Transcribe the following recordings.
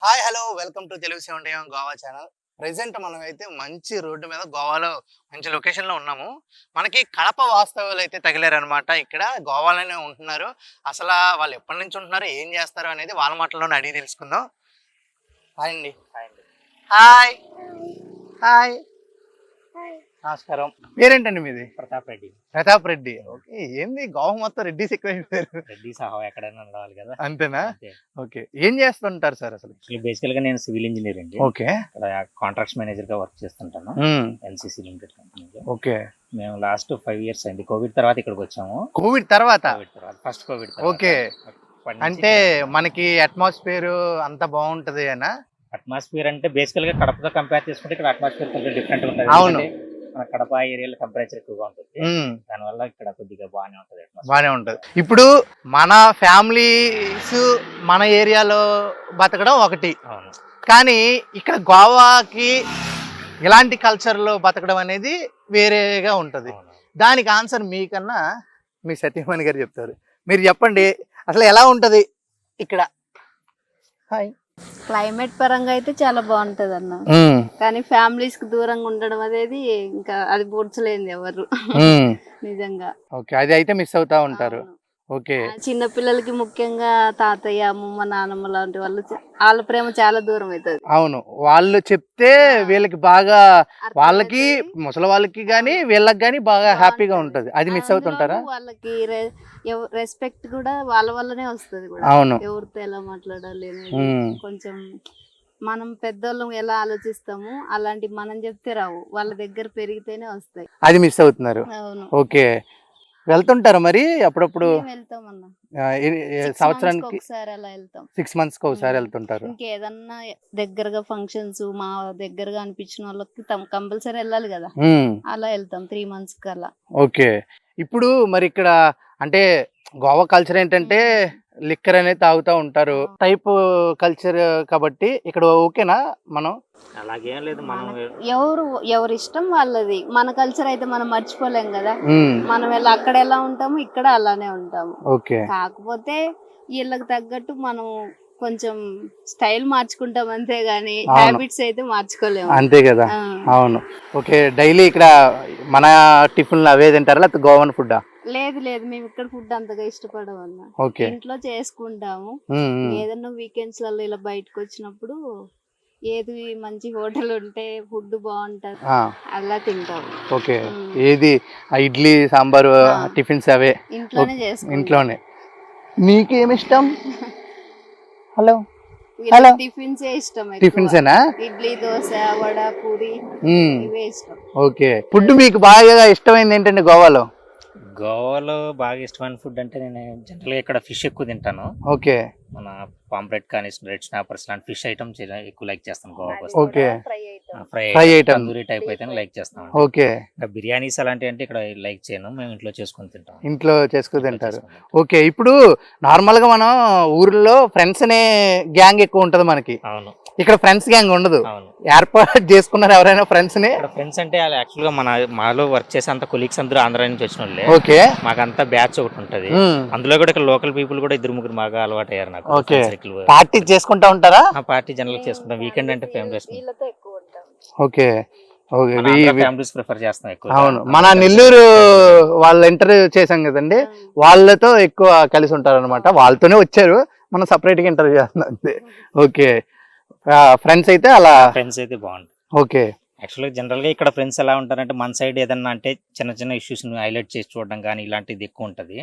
Hi hello welcome to Telugu 71 Goa channel. Present మనం అయితే మంచి రోడ్డు మీద గోవాలో మంచి లొకేషన్లో ఉన్నాము. మనకి కడప వాస్తవ్యులు అయితే తగిలారనమాట. ఇక్కడ గోవాలోనే ఉంటున్నారు. అసలు వాళ్ళు ఎప్పటి నుంచి ఉంటున్నారు, ఏం చేస్తారు అనేది వాళ్ళ మాటల్లోనే అడిగి తెలుసుకుందాం. హాయ్ అండి. హాయ్ హాయ్ నమస్కారం. పేరేంటండి మీది? ప్రతాప్ రెడ్డి. ప్రతాప్ రెడ్డి. ఓకే. ఏంది గోవా మొత్తం రెడ్డిస్ ఎక్కువైపోయారు? రెడ్డి సహా ఎక్కడైనా ఉండాలి కదా. అంతేనా? ఓకే. ఏం చేస్తుంటారు సార్ అసలు? బేసికల్ గా నేను సివిల్ ఇంజనీర్ అండి. ఓకే. ఇక్కడ కాంట్రాక్ట్స్ మేనేజర్ గా వర్క్ చేస్తుంటాను ఎన్సీసీ లిమిటెడ్ కంపెనీలో. ఓకే. మేము లాస్ట్ 5 years అయింది. కోవిడ్ తర్వాత ఇక్కడికి వచ్చాము. కోవిడ్ తర్వాత? First Covid. ఓకే. అంటే మనకి అట్మాస్ఫియర్ అంత బాగుంటది అనా? అట్మాస్ఫియర్ అంటే బేసికల్ గా కడపతో కంపేర్ చేసుకుంటే ఇక్కడ అట్మాస్ఫియర్ కొంచెం డిఫరెంట్ ఉంటుంది. అవును. మన కడప ఏరియాలో టెంపరేచర్ ఎక్కువగా ఉంటుంది. దానివల్ల ఇక్కడ కొద్దిగా బాగానే ఉంటది. ఇప్పుడు మన ఫ్యామిలీస్ మన ఏరియాలో బతకడం ఒకటి, కానీ ఇక్కడ గోవాకి ఇలాంటి కల్చర్ లో బతకడం అనేది వేరేగా ఉంటది. దానికి ఆన్సర్ మీకన్నా మీ సతీమణి గారు చెప్తారు. మీరు చెప్పండి, అసలు ఎలా ఉంటది ఇక్కడ? హాయ్. క్లైమేట్ పరంగా అయితే చాలా బాగుంటది అన్న, కానీ ఫ్యామిలీస్ కి దూరంగా ఉండడం అనేది ఇంకా అది పూడ్చలేదు ఎవరు నిజంగా. ఓకే, అది అయితే మిస్ అవుతా ఉంటారు. ఓకే. చిన్న పిల్లలకి ముఖ్యంగా తాతయ్య అమ్మమ్మ నానమ్మ లాంటి వాళ్ళు వాళ్ళ ప్రేమ చాలా దూరం అవుతుంది. అవును, వాళ్ళు చెప్తే వీళ్ళకి బాగా, వాళ్ళకి ముసలి వాళ్ళకి గానీ వీళ్ళకి గానీ బాగా హ్యాపీగా ఉంటది. అది మిస్ అవుతుంటారా? వాళ్ళకి రెస్పెక్ట్ కూడా వాళ్ళ వల్లనే వస్తుంది. అవును, ఎవరితో ఎలా మాట్లాడాలి కొంచెం మనం పెద్దోళ్ళం ఎలా ఆలోచిస్తాము అలాంటి మనం చెప్తే రావు, వాళ్ళ దగ్గర పెరిగితేనే వస్తాయి. అది మిస్ అవుతున్నారు. అవును. ఓకే. వెళ్తుంటారు మరి అప్పుడప్పుడు? సంవత్సరానికి 6 months కి ఒకసారి వెళ్తుంటారు. ఇంకేదన్నా దగ్గరగా ఫంక్షన్స్ మా దగ్గరగా అనిపించిన వాళ్ళకి కంపల్సరీ వెళ్ళాలి కదా, అలా వెళ్తాం 3 months కల్లా. ఓకే. ఇప్పుడు మరి ఇక్కడ అంటే గోవా కల్చర్ ఏంటంటే లిక్కర్ అనేది తాగుతూ ఉంటారు, టైప్ కల్చర్ కాబట్టి ఇక్కడ ఓకేనా? మనం అలాగేం లేదు, మనం ఎవరి ఇష్టం వాళ్ళది. మన కల్చర్ అయితే మనం మర్చిపోలేం కదా. మనం అక్కడ ఎలా ఉంటాము ఇక్కడ అలానే ఉంటాము. ఓకే. కాకపోతే వీళ్ళకి తగ్గట్టు మనం కొంచెం స్టైల్ మార్చుకుంటాం అంతే గానీ హ్యాబిట్స్ అయితే మార్చుకోలేము. అంతే కదా. అవును. ఓకే. డైలీ ఇక్కడ మన టిఫిన్ అవే తింటారా లేకపోతే గోవన్ ఫుడ్? లేదు లేదు, మేము ఇక్కడ ఫుడ్ అంతగా ఇష్టపడము అన్న. ఇంట్లో చేసుకుంటాము. ఏదన్నా వీకెండ్స్ లలో ఇలా బయటకు వచ్చినప్పుడు ఏది మంచి హోటల్ ఉంటే ఫుడ్ బాగుంటది అలా తింటాము. ఓకే. ఏది ఇడ్లీ సాంబార్ టిఫిన్స్ అవే ఇంట్లోనే చేసుకుంటాం. ఇంట్లోనే. మీకేమి ఇష్టం? హలో. టిఫిన్స్ ఇష్టం. టిఫిన్సేనా? ఇడ్లీ దోశ వడ పూరి ఇవే ఇష్టం. ఓకే. ఫుడ్ మీకు బాగా ఇష్టమైంది ఏంటండి గోవాలో? గోవాలో బాగా ఇష్టమైన ఫుడ్ అంటే నేను జనరల్ గా ఇక్కడ ఫిష్ ఎక్కువ తింటాను. ఓకే. మన పాంప్లెట్ కానీ రెడ్ స్నాపర్స్ లాంటి ఫిష్ ఐటమ్స్ ఎక్కువ లైక్ చేస్తాను గోవాకి. Okay. Fry item tandoori type అయితే లైక్ చేస్తాం. ఓకే. బిర్యానీస్ అలాంటివి అంటే ఇక్కడ లైక్ చేయను, మేము ఇంట్లో చేసుకుని తింటాం. ఇంట్లో చేసుకుని తింటారు. ఓకే. ఇప్పుడు నార్మల్ గా మనం ఊర్లో ఫ్రెండ్స్ అనే గ్యాంగ్ ఎక్కువ ఉంటది మనకి. అవును. ఇక్కడ ఫ్రెండ్స్ గ్యాంగ్ ఉండదు. ఏర్పాటు చేసుకున్నారు ఎవరైనా ఫ్రెండ్స్ ని? ఫ్రెండ్స్ అంటే యాక్చువల్ గా మాలో వర్క్ చేసే అంత కొలీగ్స్ అందరూ ఆంధ్ర నుంచి వచ్చిన వాళ్ళే. ఓకే. మాకంతా బ్యాచ్ ఒకటి ఉంటది, అందులో కూడా ఇక్కడ లోకల్ పీపుల్ కూడా 2-3 బాగా అలవాటు అయ్యారు నాకు. ఓకే. పార్టీ చేసుకుంటా ఉంటారా? పార్టీ జనరల్ చేసుకుంటాం, వీకెండ్ అంటే ఫ్యామిలీస్. ఓకే. ఫ్యామిలీస్ ప్రిఫర్ చేస్తాం ఎక్కువ. అవును, మన నెల్లూరు వాళ్ళ ఇంటర్వ్యూ చేసాం కదండి, వాళ్ళతో ఎక్కువ కలిసి ఉంటారు అనమాట. వాళ్ళతోనే వచ్చారు, మనం సపరేట్ గా ఇంటర్వ్యూ చేస్తున్నాం అంతే. ఓకే. ఫ్రెండ్స్ అయితే అలా ఫ్రెండ్స్ అయితే బాగుంటుంది. ఓకే. యాక్చువల్గా జనరల్ గా ఇక్కడ ఫ్రెండ్స్ ఎలా ఉంటారంటే మన సైడ్ ఏదన్నా అంటే చిన్న చిన్న ఇష్యూస్ హైలైట్ చేసి చూడడం కానీ ఇలాంటిది ఎక్కువ ఉంటది.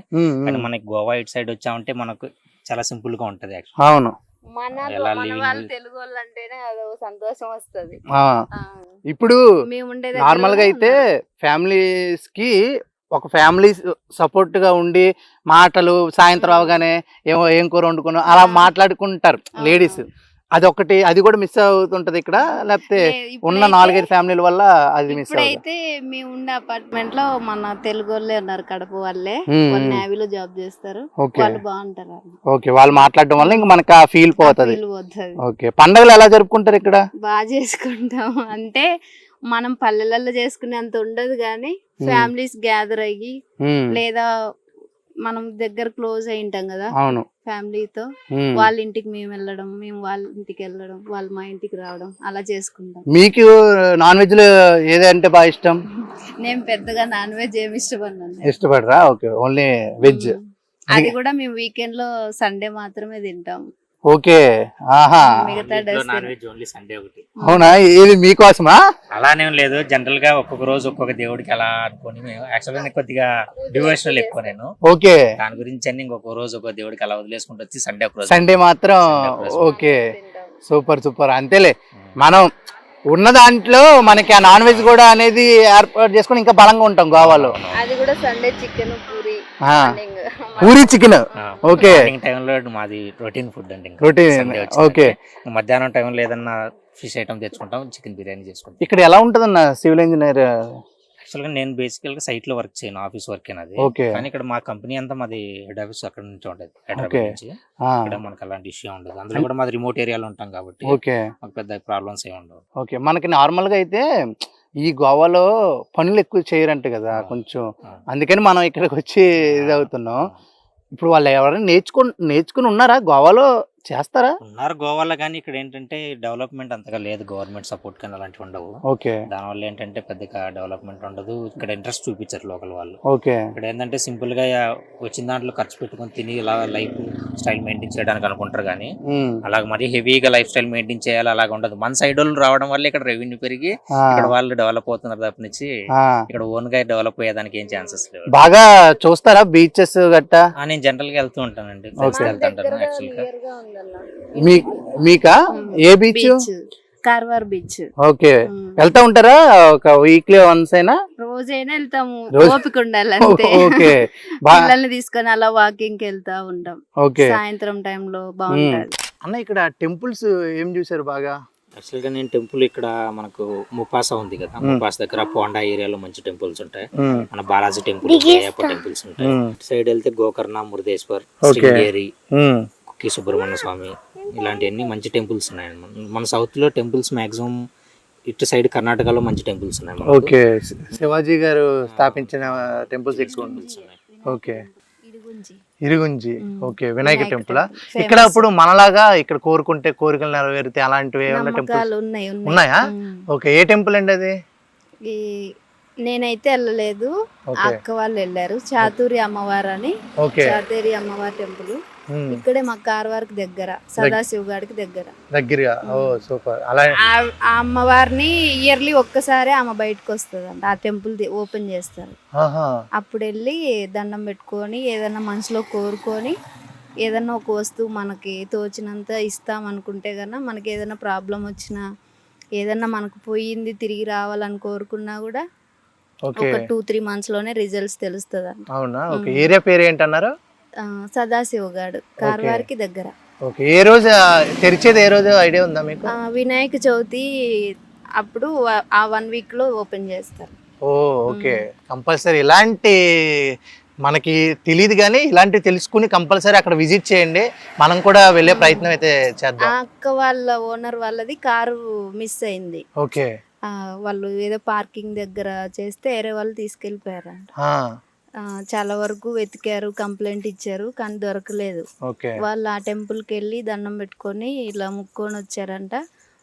కానీ మనకి గోవా ఇటు సైడ్ వచ్చామంటే మనకు చాలా సింపుల్ గా ఉంటది. అవును. తెలుగు వాళ్ళు అంటేనే సంతోషం వస్తుంది. ఇప్పుడు నార్మల్ గా అయితే ఫ్యామిలీస్ కి ఒక ఫ్యామిలీ సపోర్ట్ గా ఉండి మాటలు సాయంత్రం అవగానే ఏం కూర వండుకున్నా అలా మాట్లాడుకుంటారు లేడీస్. అదొకటి, అది కూడా మిస్ అవుతుంటది ఇక్కడ, లేకపోతే ఉన్న 4-5 ఫ్యామిలీల వల్ల అది మిస్ అవుతుంది. ఇప్పుడైతే మేము ఉండే అపార్ట్మెంట్ లో మన తెలుగు వాళ్ళే ఉన్నారు, కడప వాళ్ళే. వాళ్ళు నేవీలో జాబ్ చేస్తారు, వాళ్ళు బాగుంటారు. ఓకే. వాళ్ళు మాట్లాడడం వల్ల ఇంకా మనకు ఆ ఫీల్ పోతుంది. ఓకే. పండుగలు ఎలా జరుపుకుంటారు ఇక్కడ? బాగా చేసుకుంటాం. అంటే మనం పల్లెలలో చేసుకునే అంత ఉండదు కానీ ఫ్యామిలీస్ గ్యాదర్ అయ్యి లేదా మనం దగ్గర క్లోజ్ అయి ఉంటాం కదా అవును. ఫ్యామిలీతో, వాళ్ళ ఇంటికి మేము వెళ్ళడం, మేము వాళ్ళ ఇంటికి వెళ్ళడం, వాళ్ళు మా ఇంటికి రావడం అలా చేసుకుంటాం. మీకు నాన్ వెజ్ లో ఏదంటే బాగా ఇష్టం? నేను పెద్దగా నాన్ వెజ్ ఏమి ఇష్టపడినాను. ఇష్టపడరా? Okay, only veg. అది కూడా మేము వీకెండ్ లో సండే మాత్రమే తింటాం. ఓకే, ఆహా, మిగతా days non veg only Sunday ఒకటి. అవునా? ఇది మీకోసమా? అలానేం లేదు, జనరల్ గా ఒక్కొక్క రోజు ఒక్కొక్క దేవుడికి అలా అనుకొని మేము యాక్చువల్గా కొద్దిగా డివోషనల్ ఎక్కువ నేను. ఓకే, దాని గురించి అన్ని ఇంకొక రోజు ఒక దేవుడికి అలా వదిలేసుకుంటూ వచ్చి సండే ఒక రోజు సండే మాత్రం. Okay, super super. అంతేలే, మనం ఉన్న దాంట్లో మనకి ఆ నాన్ వెజ్ కూడా అనేది ఏర్పాటు చేసుకుని ఇంకా బలంగా ఉంటాం గోవాలో. అది కూడా Sunday chicken puri, puri chicken. Okay, టైంలో మాది రొటీన్ ఫుడ్ అండి. రొటీన్. ఓకే, మధ్యాహ్నం టైంలో ఏదన్నా ఫిష్ ఐటమ్ తెచ్చుకుంటాం, చికెన్ బిర్యానీ చేసుకుంటాం. ఇక్కడ ఎలా ఉంటదన్న సివిల్ ఇంజనీర్? యాక్చువల్గా నేను బేసికల్ గా సైట్ లో వర్క్ చేయను, ఆఫీస్ వర్క్ అది. ఓకే, కానీ ఇక్కడ మా కంపెనీ అంతా మాది హెడ్ ఆఫీస్ అక్కడ నుంచి ఉంటది, హైదరాబాద్ నుంచి. ఇక్కడ మనకు అలాంటి ఇష్యూ ఉండదు, అందులో కూడా మాది రిమోట్ ఏరియాలో ఉంటాం కాబట్టి ఓకే, మాకు పెద్ద ప్రాబ్లమ్స్ ఏమి ఉండవు. ఓకే. మనకి నార్మల్ గా అయితే ఈ గోవాలో పనులు ఎక్కువ చేయరంట కదా కొంచెం, అందుకని మనం ఇక్కడికి వచ్చి ఇది అవుతున్నాం. ఇప్పుడు వాళ్ళు ఎవరైనా నేర్చుకుని ఉన్నారా గోవాలో? చేస్తారా? ఉన్నారు గోవాలో, కానీ ఇక్కడ ఏంటంటే డెవలప్మెంట్ అంతగా లేదు, గవర్నమెంట్ సపోర్ట్ కానీ అలాంటివి ఉండవు. ఓకే, దానివల్ల ఏంటంటే పెద్దగా డెవలప్మెంట్ ఉండదు, ఇక్కడ ఇంట్రెస్ట్ చూపించారు లోకల్ వాళ్ళు. ఓకే, ఇక్కడ ఏంటంటే సింపుల్ గా వచ్చిన దాంట్లో ఖర్చు పెట్టుకొని తిని ఇలా లైఫ్ స్టైల్ మెయింటైన్ చేయడానికి అనుకుంటారు, కానీ అలాగ మరీ హెవీగా లైఫ్ స్టైల్ మెయింటైన్ చేయాలి అలాగ ఉండదు. మన సైడ్ వాళ్ళు రావడం వల్ల ఇక్కడ రెవెన్యూ పెరిగి ఇక్కడ వాళ్ళు డెవలప్ అవుతున్నారు తప్పనిచ్చి ఇక్కడ ఓన్ గా డెవలప్ అయ్యేదానికి ఏం ఛాన్సెస్ లేవు. బాగా చూస్తారా బీచెస్ గట్టా? నేను జనరల్ గా వెళ్తూ ఉంటానండి, ఫ్రెండ్స్ వెళ్తుంటాను. యాక్చువల్ గా మీకా ఏ బీచ్? కార్వార్ బీచ్. ఓకే, వెళ్తా ఉంటారా ఒక వీక్లీ వన్స్ అయినా? రోజైనా వెళ్తాము, ఓపిక ఉండాలి అంతే. ఓకే, పిల్లల్ని తీసుకొని అలా వాకింగ్ కి వెళ్తా ఉంటాం. ఓకే, సాయంత్రం టైంలో బాగుంటది. అన్న ఇక్కడ టెంపుల్స్ ఏం చూసారు బాగా? యాక్చువల్ గా నేను టెంపుల్ ఇక్కడ మనకు ముపాసా ఉంది కదా, ముపాసా దగ్గర పోండా ఏరియాలో మంచి టెంపుల్స్ ఉంటాయి. మన బాలాజీ టెంపుల్, టెంపుల్స్ ఉంటాయి. సైడ్ వెళ్తే గోకర్ణ, మురుదేశ్వర్, శృంగేరి, కుక్కి సుబ్రహ్మణ్య స్వామి, ఇలాంటివన్నీ మంచి టెంపుల్స్ ఉన్నాయి. మన సౌత్ లో టెంపుల్స్ మాక్సిమం ఇటు సైడ్ కర్ణాటకలో మంచి టెంపుల్స్ ఉన్నాయి. ఓకే, శివాజీ గారు స్థాపించిన టెంపుల్స్ ఎక్కువ ఉన్నాయి. ఓకే, ఇరుగుంజి. Okay, Vinayaka temple. ఇక్కడ ఇప్పుడు మనలాగా ఇక్కడ కోరుకుంటే కోరికలు నెరవేరితే అలాంటివి ఏమైనా టెంపుల్స్ ఉన్నాయా? ఓకే, ఏ టెంపుల్ అండి అది? నేనైతే వెళ్ళలేదు, అక్క వాళ్ళు వెళ్ళారు. చాతురి అమ్మవారు అని, చాతురి అమ్మవారి టెంపుల్ ఇక్కడే మా కార్వార్కి దగ్గర, సదాశివ గారికి దగ్గరగా. ఓ సూపర్. అలా ఆ అమ్మవారిని ఇయర్లీ ఒక్కసారి ఆమె బయటకు వస్తుంది అంట, ఆ టెంపుల్ ఓపెన్ చేస్తారు. అప్పుడు వెళ్ళి దండం పెట్టుకొని ఏదైనా మనసులో కోరుకొని ఏదన్నా ఒక వస్తువు మనకి తోచినంత ఇస్తాం అనుకుంటే గన, మనకి ఏదైనా ప్రాబ్లం వచ్చినా ఏదన్నా మనకు పోయింది తిరిగి రావాలని కోరుకున్నా కూడా ఒక 2-3 months లోనే రిజల్ట్స్ తెలుస్తుంది అంట. అవునా? ఓకే, ఏరియా పేరు ఏంటన్నారు? సదాశివ గాడు, కార్వార్కి దగ్గర. ఓకే, ఏ రోజు తెరిచేది, ఏ రోజు ఐడియా ఉందా మీకు? వినాయక చవితి అప్పుడు ఆ 1 week లో ఓపెన్ చేస్తారు. ఓ ఓకే, కంపల్సరీ ఇలాంటి మనకి తెలియదు కానీ ఇలాంటివి తెలుసుకుని కంపల్సరీ అక్కడ విజిట్ చేయండి. మనం కూడా వెళ్ళే ప్రయత్నం అయితే చేద్దాం. ఆ అక్క వాళ్ళ ఓనర్ వాళ్ళది కారు మిస్ అయింది. ఓకే, వాళ్ళు ఏదో పార్కింగ్ దగ్గర చేస్తే వేరే వాళ్ళు తీసుకెళ్ళిపోయారంట. చాలా వరకు వెతికారు, కంప్లైంట్ ఇచ్చారు, కానీ దొరకలేదు. వాళ్ళు ఆ టెంపుల్కి వెళ్ళి దండం పెట్టుకొని ఇలా ముక్కొని వచ్చారంట.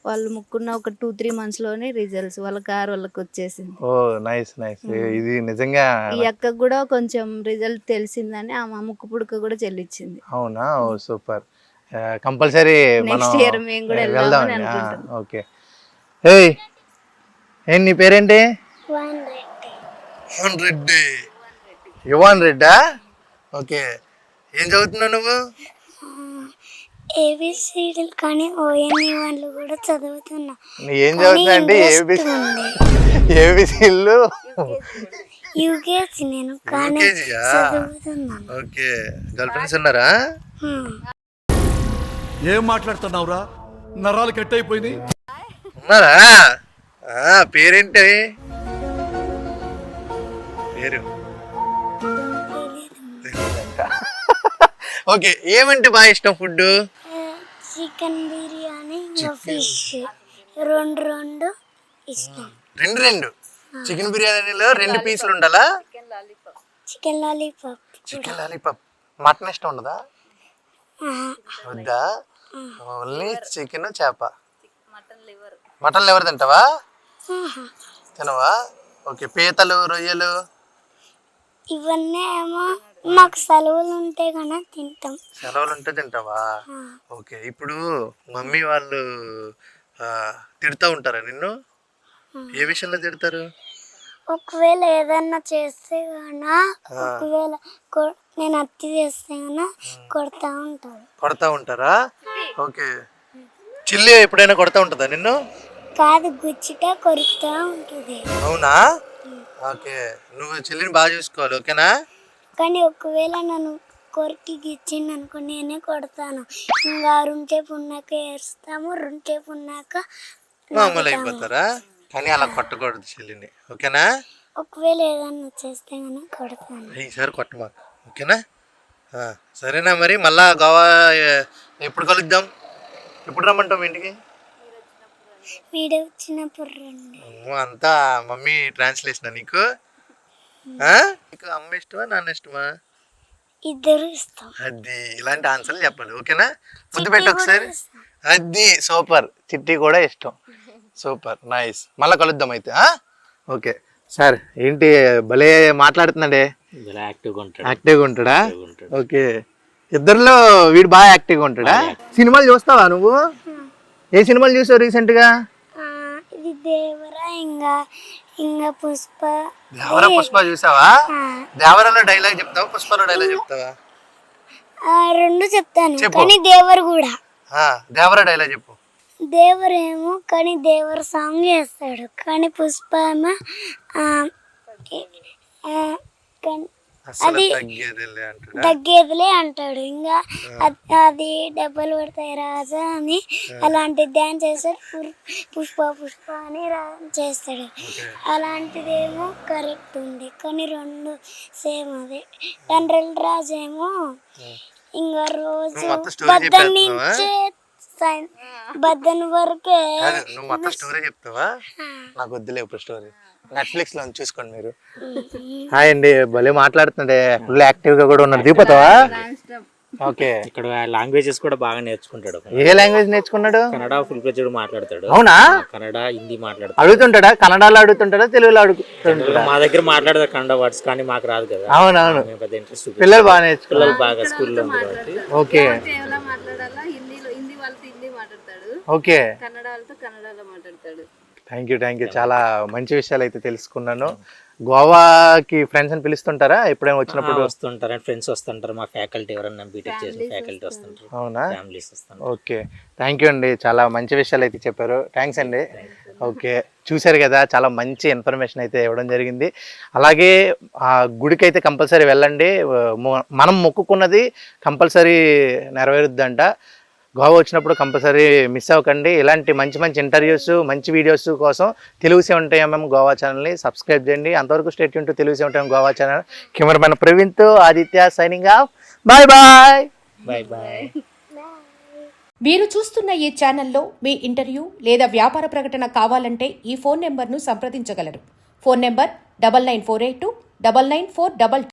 వాళ్ళు ముక్కున్న ఒక 2-3 months లోనే రిజల్ట్స్ వాళ్ళ కార్ వాళ్ళకి వచ్చేసింది. ఓ నైస్ నైస్. ఇది నిజంగా ఈ అక్కకు కూడా కొంచెం రిజల్ట్ తెలిసిందని ఆమె ముక్కు పుడక కూడా చెల్లించింది. అవునా? ఓ సూపర్. కంపల్సరీ నెక్స్ట్ ఇయర్ మేము కూడా వెళ్దామని అనుకుంటున్నాం. ఓకే, ఏయ్ నీ పేరేంటి? యువన్ రెడ్డా. ఓకే, ఏం చదువుతున్నావు నువ్వు? ఏబిసిడీలు కానీ ఓఎన్ఈ వాళ్ళు కూడా చదువుతున్నా. ఏం చదువుతున్నా అంటే ఏబిసిడీలు యూకేజీ నేను కానీ చదువుతున్నాను. ఓకే, గర్ల్ ఫ్రెండ్స్ ఉన్నారా? ఏం మాట్లాడుతున్నావురా, నరాలు కట్ అయిపోయింది. ఉన్నారా? పేరేంటి? పేరు ఓకే, ఏమంటే బాగా ఇష్టం ఫుడ్? చికెన్ బిర్యానీ, ఫిష్ రెండు ఇష్టం. రెండు చికెన్ బిర్యానీలో 2 పీసులు ఉండాలా? Chicken lollipop. Chicken lollipop. Mutton ఇష్టం ఉండదా? వద్దా? ఓన్లీ చికెన్, చేప. మటన్ లివర్ తింటావా? తినవా? ఓకే. పీతలు, రొయ్యలు ఇవన్నీ ఏమో మాకు సెలవులు ఉంటే కన్నా తింటాం. సెలవులు ఉంటే తింటావా? ఓకే. ఇప్పుడు మమ్మీ వాళ్ళు తిడుతూ ఉంటారా నిన్ను? ఏ విషయంలో తిడతారు? ఒకవేళ ఏదన్నా చేస్తే కన్నా, ఒకవేళ నేను అత్తి చేస్తే కన్నా కొడతా ఉంటారు. కొడతా ఉంటారా? ఓకే. చిల్లి ఎప్పుడైనా కొడతా ఉంటుందా నిన్ను? కాదు, గుచ్చిట కొరుకుతా ఉంటుంది. అవునా? ఓకే. నువ్వు చెల్లిని బాగా చూసుకోవాలి, ఓకేనా? కానీ ఒకవేళ నన్ను కొరికి గిచ్చింది అనుకో నేనే కొడతాను. ఇంకా రెండుసేపు ఉన్నాక ఏడుస్తాము, రెండుసేపు ఉన్నాక మామూలు అయిపోతారా? కానీ అలా కొట్టకూడదు చెల్లిని, ఓకేనా? ఒకవేళ ఏదన్నా చేస్తే కన్నా కొడతాను. ఈసారి కొట్టమా, ఓకేనా? సరేనా? మరి మళ్ళా గోవా ఎప్పుడు కలుద్దాం? ఎప్పుడు రమ్మంటాం ఇంటికి? వీడియో వచ్చినప్పుడు రండి. అంతా మమ్మీ ట్రాన్స్లేషన్ నీకు? నీకు అమ్మ ఇష్టమా, నాన్న ఇష్టమా? ఇద్దరు ఇస్తాం. అది ఇలాంటి ఆన్సర్లు చెప్పాలి, ఓకేనా? ముద్దు పెట్టు ఒకసారి. అది సూపర్. చిట్టి కూడా ఇష్టం. Super, nice. మళ్ళీ కలుద్దాం అయితే. Okay sir. ఏంటి భలే మాట్లాడుతున్నాడే? యాక్టివ్గా ఉంటాడా? ఓకే. ఇద్దరిలో వీడు బాగా యాక్టివ్గా ఉంటాడా? సినిమాలు చూస్తావా నువ్వు? ఏ సినిమాలు చూసావు రీసెంట్గా? ఇది దేవరా, ఇంకా పుష్ప. దేవరా, పుష్ప చూసావా? దేవరాలో డైలాగ్ చెప్తావా, పుష్పలో డైలాగ్ చెప్తావా? రెండు చెప్తాను, కానీ దేవరు కూడా. దేవరా డైలాగ్ చెప్పు. దేవరేమో కానీ దేవర సాంగ్ చేస్తాడు, కానీ పుష్ప ఏమో అది తగ్గేదిలే అంటాడు. ఇంకా అది డబ్బులు పడతాయి రాజా అని అలాంటి డ్యాన్స్ చేస్తాడు. పుష్ప పుష్ప అని చేస్తాడు. అలాంటిదేమో కరెక్ట్ ఉంది, కానీ రెండు సేమ్. అదే తండ్రి రాజు ఏమో ఇంకా రోజు బద్దన్ నుంచే బద్దన్ వరకే. నువ్వు మొత్తం స్టోరీ చెప్తావా? నాకు వద్దులే ఇప్పుడు స్టోరీ. నెట్ఫ్లిక్స్ లో చూసుకోండి మీరు. హాయ్ అండి, భలే మాట్లాడుతుండే. ఫుల్ యాక్టివ్ గా కూడా ఉన్నాడు. దిగిపోతావా? ఓకే. ఇక్కడ లాంగ్వేజెస్ కూడా బాగా నేర్చుకుంటాడు. ఏ లాంగ్వేజ్ నేర్చుకున్నాడు? కన్నడ ఫుల్ ఫ్లెడ్జ్డ్ మాట్లాడతాడు. అవునా? కన్నడ, హిందీ మాట్లాడతాడు. అడుగుతుంటాడా? కన్నడలో అడుగుతుంటాడా, తెలుగులో అడుగుతుంటాడా? మా దగ్గర మాట్లాడతారు కన్నడ వర్డ్స్, కానీ మాకు రాదు కదా. అవునవును. పెద్ద ఇంట్రెస్ట్ పిల్లలు బాగా నేర్చుకున్నారు. పిల్లలు బాగా స్కూల్లో కాబట్టి. Okay okay. Thank you. చాలా మంచి విషయాలు అయితే తెలుసుకున్నాను. గోవాకి ఫ్రెండ్స్ అని పిలుస్తుంటారా ఎప్పుడైనా వచ్చినప్పుడు? వస్తుంటారు, ఫ్రెండ్స్ వస్తుంటారు. మా ఫ్యాకల్టీ ఎవరన్నా బీటెక్ చేసిన ఫ్యాకల్టీ వస్తుంటారు. అవునా? ఫ్యామిలీస్ వస్తుంటారు. ఓకే. థ్యాంక్ యూ అండి, చాలా మంచి విషయాలు అయితే చెప్పారు. థ్యాంక్స్ అండి. ఓకే, చూశారు కదా, చాలా మంచి ఇన్ఫర్మేషన్ అయితే ఇవ్వడం జరిగింది. అలాగే ఆ గుడికి అయితే కంపల్సరీ వెళ్ళండి. మనం మొక్కుకున్నది కంపల్సరీ నెరవేరుద్దంట. గోవా వచ్చినప్పుడు కంపల్సరీ మిస్ అవ్వకండి. ఇలాంటి మంచి మంచి ఇంటర్వ్యూస్, మంచి వీడియోస్ కోసం తెలుగు 7TMM గోవా ఛానల్ని సబ్స్క్రైబ్ చేయండి. అంతవరకు stay tune to Telugu 7TMM Goa channel. Cameraman ప్రవీణ్తో Aditya signing off. Bye bye. Bye bye. మీరు చూస్తున్న ఈ ఛానల్లో మీ ఇంటర్వ్యూ లేదా వ్యాపార ప్రకటన కావాలంటే ఈ ఫోన్ నెంబర్ను సంప్రదించగలరు. Phone number 9948299422.